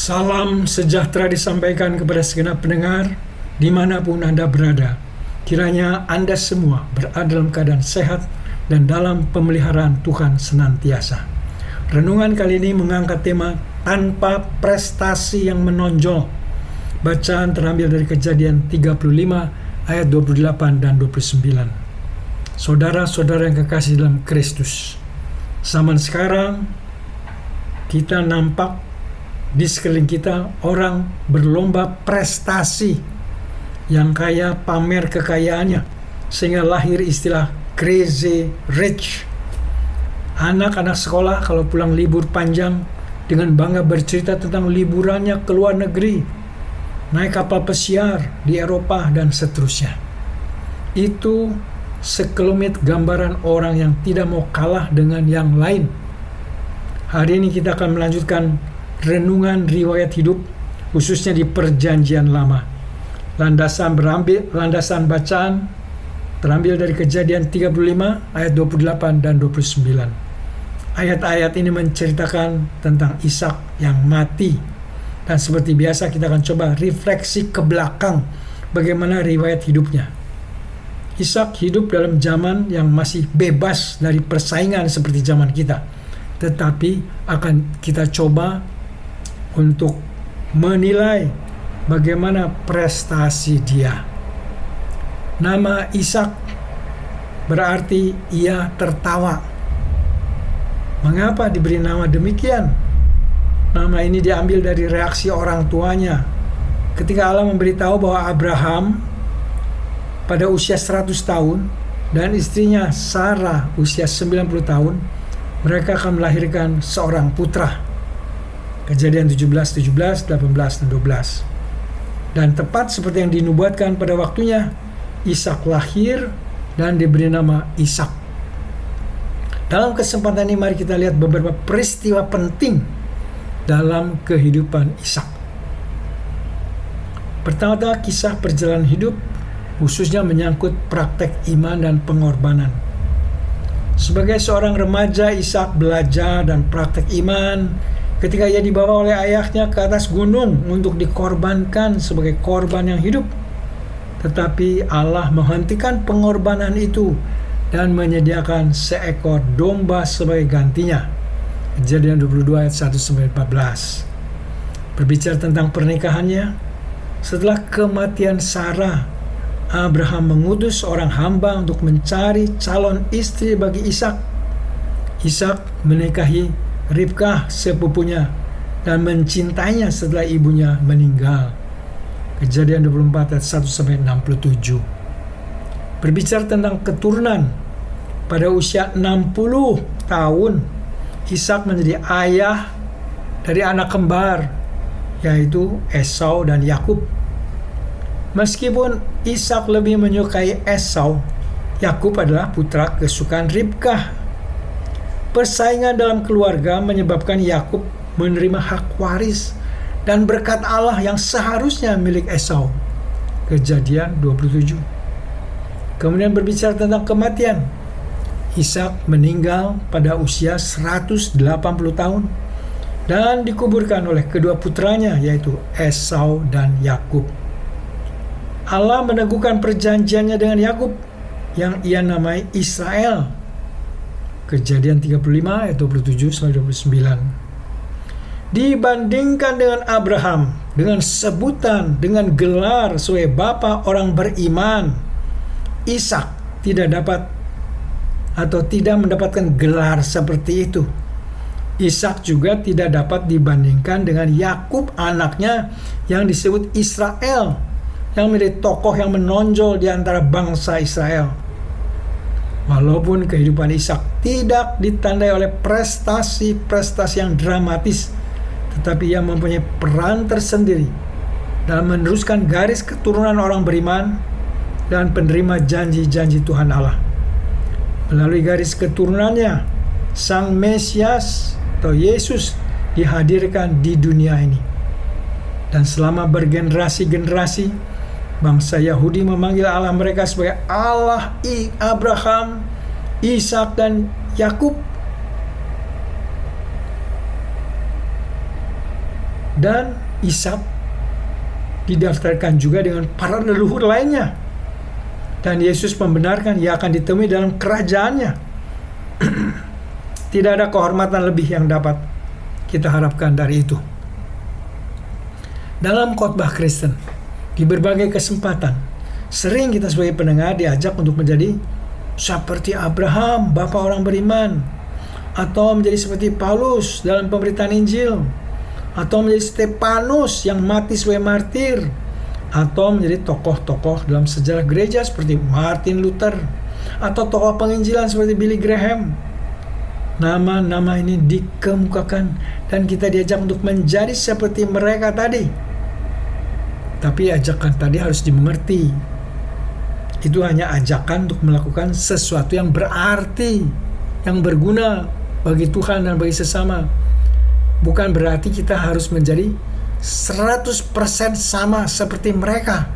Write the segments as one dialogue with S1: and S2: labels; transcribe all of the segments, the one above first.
S1: Salam sejahtera disampaikan kepada segenap pendengar dimanapun Anda berada. Kiranya Anda semua berada dalam keadaan sehat dan dalam pemeliharaan Tuhan senantiasa. Renungan kali ini mengangkat tema tanpa prestasi yang menonjol. Bacaan terambil dari Kejadian 35 ayat 28 dan 29. Saudara-saudara yang kekasih dalam Kristus, zaman sekarang kita nampak di sekeliling kita orang berlomba prestasi, yang kaya pamer kekayaannya, sehingga lahir istilah crazy rich. Anak-anak sekolah kalau pulang libur panjang dengan bangga bercerita tentang liburannya ke luar negeri, naik kapal pesiar di Eropa dan seterusnya. Itu sekelumit gambaran orang yang tidak mau kalah dengan yang lain. Hari ini kita akan melanjutkan renungan riwayat hidup, khususnya di Perjanjian Lama. Landasan bacaan terambil dari Kejadian 35 ayat 28 dan 29. Ayat-ayat ini menceritakan tentang Ishak yang mati, dan seperti biasa kita akan coba refleksi ke belakang bagaimana riwayat hidupnya. Ishak hidup dalam zaman yang masih bebas dari persaingan seperti zaman kita, tetapi akan kita coba untuk menilai bagaimana prestasi dia. Nama Ishak berarti ia tertawa. Mengapa diberi nama demikian? Nama ini diambil dari reaksi orang tuanya ketika Allah memberitahu bahwa Abraham pada usia 100 tahun dan istrinya Sarah usia 90 tahun, mereka akan melahirkan seorang putra. Kejadian 17, 18, dan 12. Dan tepat seperti yang dinubuatkan pada waktunya, Ishak lahir dan diberi nama Ishak. Dalam kesempatan ini mari kita lihat beberapa peristiwa penting dalam kehidupan Ishak. Pertama-tama kisah perjalanan hidup, khususnya menyangkut praktek iman dan pengorbanan. Sebagai seorang remaja, Ishak belajar dan praktek iman ketika ia dibawa oleh ayahnya ke atas gunung untuk dikorbankan sebagai korban yang hidup. Tetapi Allah menghentikan pengorbanan itu dan menyediakan seekor domba sebagai gantinya. Kejadian 22 ayat 1-14. Berbicara tentang pernikahannya, setelah kematian Sarah, Abraham mengutus seorang hamba untuk mencari calon istri bagi Ishak. Ishak menikahi Ribkah sepupunya dan mencintainya setelah ibunya meninggal. Kejadian 24 ayat 1-67. Berbicara tentang keturunan, pada usia 60 tahun Ishak menjadi ayah dari anak kembar, yaitu Esau dan Yakub. Meskipun Ishak lebih menyukai Esau, Yakub adalah putra kesukaan Ribkah. Persaingan dalam keluarga menyebabkan Yakub menerima hak waris dan berkat Allah yang seharusnya milik Esau. Kejadian 27. Kemudian berbicara tentang kematian, Ishak meninggal pada usia 180 tahun dan dikuburkan oleh kedua putranya, yaitu Esau dan Yakub. Allah meneguhkan perjanjiannya dengan Yakub yang ia namai Israel. Kejadian 35 ayat 27-29. Dibandingkan dengan Abraham, dengan sebutan, dengan gelar sebagai bapa orang beriman, Ishak tidak dapat atau tidak mendapatkan gelar seperti itu. Ishak juga tidak dapat dibandingkan dengan Yakub anaknya yang disebut Israel, yang menjadi tokoh yang menonjol di antara bangsa Israel. Walaupun kehidupan Ishak tidak ditandai oleh prestasi-prestasi yang dramatis, tetapi ia mempunyai peran tersendiri dalam meneruskan garis keturunan orang beriman dan penerima janji-janji Tuhan Allah. Melalui garis keturunannya, Sang Mesias atau Yesus dihadirkan di dunia ini. Dan selama bergenerasi-generasi, bangsa Yahudi memanggil Allah mereka sebagai Allah Abraham, Ishak, dan Yakub. Dan Ishak didaftarkan juga dengan para leluhur lainnya. Dan Yesus membenarkan ia akan ditemui dalam kerajaannya. Tidak ada kehormatan lebih yang dapat kita harapkan dari itu. Dalam khotbah Kristen, di berbagai kesempatan, sering kita sebagai pendengar diajak untuk menjadi seperti Abraham, bapa orang beriman, atau menjadi seperti Paulus dalam pemberitaan Injil, atau menjadi Stefanus yang mati sebagai martir, atau menjadi tokoh-tokoh dalam sejarah gereja seperti Martin Luther, atau tokoh penginjilan seperti Billy Graham. Nama-nama ini dikemukakan dan kita diajak untuk menjadi seperti mereka tadi. Tapi ajakan tadi harus dimengerti. Itu hanya ajakan untuk melakukan sesuatu yang berarti, yang berguna bagi Tuhan dan bagi sesama. Bukan berarti kita harus menjadi 100% sama seperti mereka.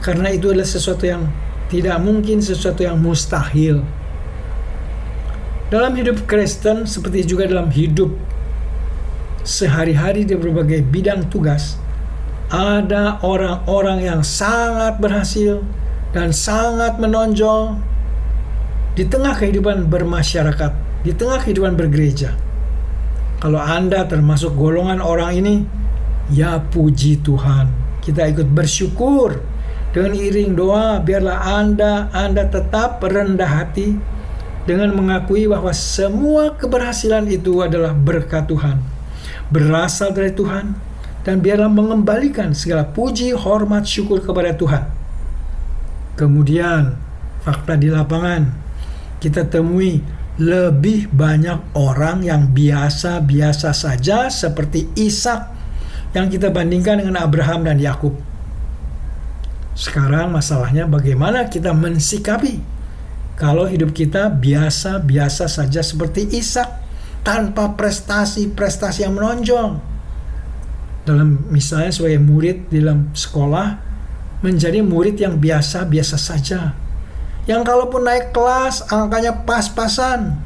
S1: Karena itu adalah sesuatu yang tidak mungkin, sesuatu yang mustahil. Dalam hidup Kristen, seperti juga dalam hidup sehari-hari di berbagai bidang tugas, ada orang-orang yang sangat berhasil dan sangat menonjol di tengah kehidupan bermasyarakat, di tengah kehidupan bergereja. Kalau Anda termasuk golongan orang ini, ya puji Tuhan. Kita ikut bersyukur dengan iring doa, biarlah Anda tetap rendah hati dengan mengakui bahwa semua keberhasilan itu adalah berkat Tuhan, berasal dari Tuhan, dan biarlah mengembalikan segala puji, hormat, syukur kepada Tuhan. Kemudian fakta di lapangan, kita temui lebih banyak orang yang biasa-biasa saja seperti Ishak yang kita bandingkan dengan Abraham dan Yakub. Sekarang masalahnya bagaimana kita mensikapi kalau hidup kita biasa-biasa saja seperti Ishak, tanpa prestasi-prestasi yang menonjol. Dalam misalnya sebagai murid di dalam sekolah, menjadi murid yang biasa-biasa saja, yang kalaupun naik kelas angkanya pas-pasan.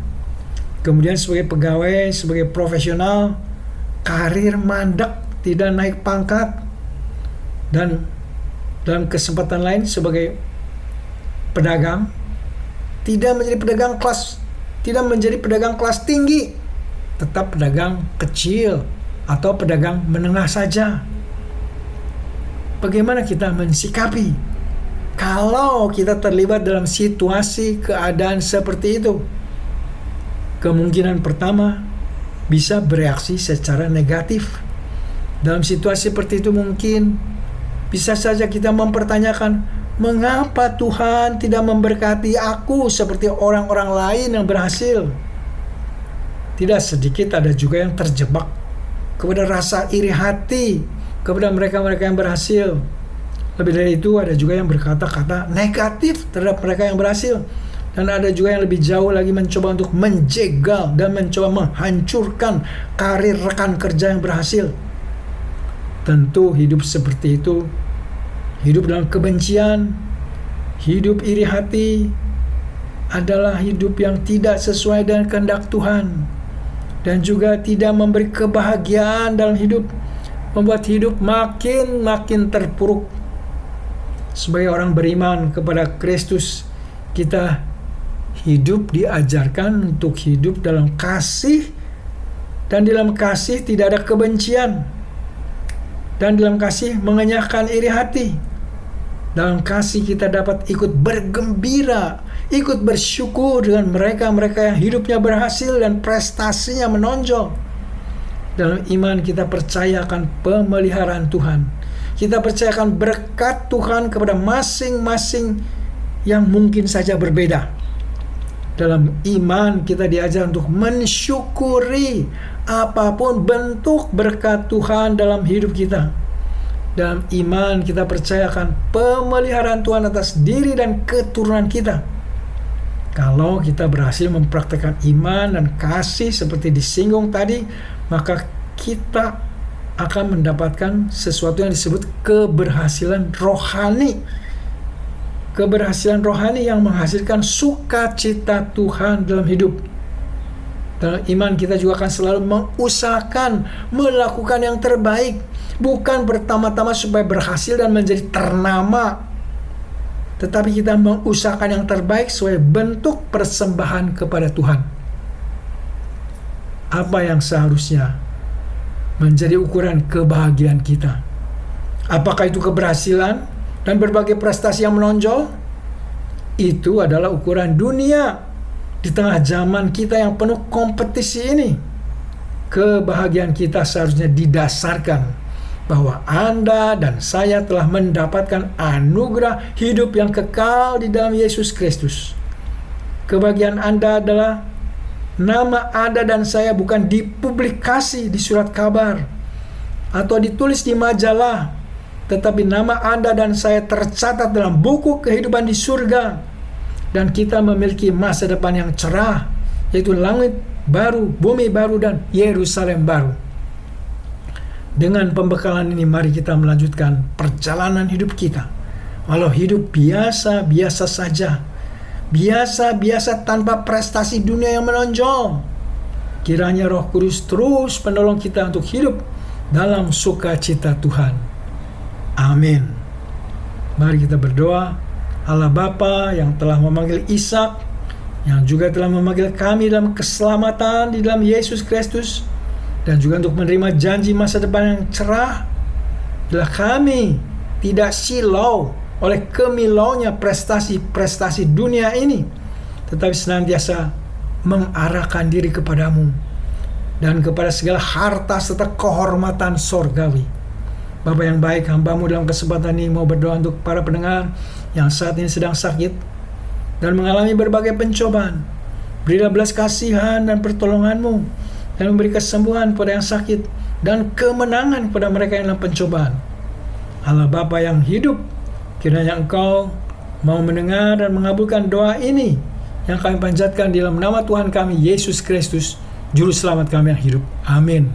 S1: Kemudian sebagai pegawai, sebagai profesional, karir mandek, tidak naik pangkat. Dan dalam kesempatan lain sebagai pedagang, tidak menjadi pedagang kelas tinggi, tetap pedagang kecil atau pedagang menengah saja. Bagaimana kita mensikapi kalau kita terlibat dalam situasi keadaan seperti itu? Kemungkinan pertama, bisa bereaksi secara negatif. Dalam situasi seperti itu mungkin bisa saja kita mempertanyakan, mengapa Tuhan tidak memberkati aku seperti orang-orang lain yang berhasil? Tidak sedikit ada juga yang terjebak kepada rasa iri hati kepada mereka-mereka yang berhasil. Lebih dari itu, ada juga yang berkata-kata negatif terhadap mereka yang berhasil. Dan ada juga yang lebih jauh lagi mencoba untuk menjegal dan mencoba menghancurkan karir rekan kerja yang berhasil. Tentu hidup seperti itu, hidup dalam kebencian, hidup iri hati, adalah hidup yang tidak sesuai dengan kehendak Tuhan, dan juga tidak memberi kebahagiaan dalam hidup, membuat hidup makin terpuruk. Sebagai orang beriman kepada Kristus, kita hidup diajarkan untuk hidup dalam kasih, dan dalam kasih tidak ada kebencian, dan dalam kasih mengenyahkan iri hati. Dalam kasih kita dapat ikut bergembira, ikut bersyukur dengan mereka-mereka yang hidupnya berhasil dan prestasinya menonjol. Dalam iman kita percayakan pemeliharaan Tuhan. Kita percayakan berkat Tuhan kepada masing-masing yang mungkin saja berbeda. Dalam iman kita diajar untuk mensyukuri apapun bentuk berkat Tuhan dalam hidup kita. Dalam iman kita percayakan pemeliharaan Tuhan atas diri dan keturunan kita. Kalau kita berhasil mempraktikkan iman dan kasih seperti disinggung tadi, maka kita akan mendapatkan sesuatu yang disebut keberhasilan rohani. Keberhasilan rohani yang menghasilkan sukacita Tuhan dalam hidup. Dalam iman kita juga akan selalu mengusahakan melakukan yang terbaik, bukan pertama-tama supaya berhasil dan menjadi ternama, tetapi kita mengusahakan yang terbaik sebagai bentuk persembahan kepada Tuhan. Apa yang seharusnya menjadi ukuran kebahagiaan kita? Apakah itu keberhasilan dan berbagai prestasi yang menonjol? Itu adalah ukuran dunia. Di tengah zaman kita yang penuh kompetisi ini, kebahagiaan kita seharusnya didasarkan bahwa Anda dan saya telah mendapatkan anugerah hidup yang kekal di dalam Yesus Kristus. Kebahagiaan Anda adalah nama Anda dan saya bukan dipublikasi di surat kabar atau ditulis di majalah, tetapi nama Anda dan saya tercatat dalam buku kehidupan di surga. Dan kita memiliki masa depan yang cerah, yaitu langit baru, bumi baru, dan Yerusalem baru. Dengan pembekalan ini mari kita melanjutkan perjalanan hidup kita. Walau hidup biasa-biasa saja, biasa-biasa tanpa prestasi dunia yang menonjol, kiranya Roh Kudus terus penolong kita untuk hidup dalam sukacita Tuhan. Amin. Mari kita berdoa. Allah Bapa yang telah memanggil Ishak, yang juga telah memanggil kami dalam keselamatan di dalam Yesus Kristus, dan juga untuk menerima janji masa depan yang cerah, bila kami tidak silau oleh kemilaunya prestasi-prestasi dunia ini, tetapi senantiasa mengarahkan diri kepadamu dan kepada segala harta serta kehormatan sorgawi. Bapa yang baik, hamba-Mu dalam kesempatan ini mau berdoa untuk para pendengar yang saat ini sedang sakit dan mengalami berbagai pencobaan. Berilah belas kasihan dan pertolongan-Mu, dan memberi kesembuhan pada yang sakit dan kemenangan kepada mereka yang dalam pencobaan. Allah Bapa yang hidup, kiranya Engkau mau mendengar dan mengabulkan doa ini yang kami panjatkan di dalam nama Tuhan kami Yesus Kristus, Juru Selamat kami yang hidup. Amin.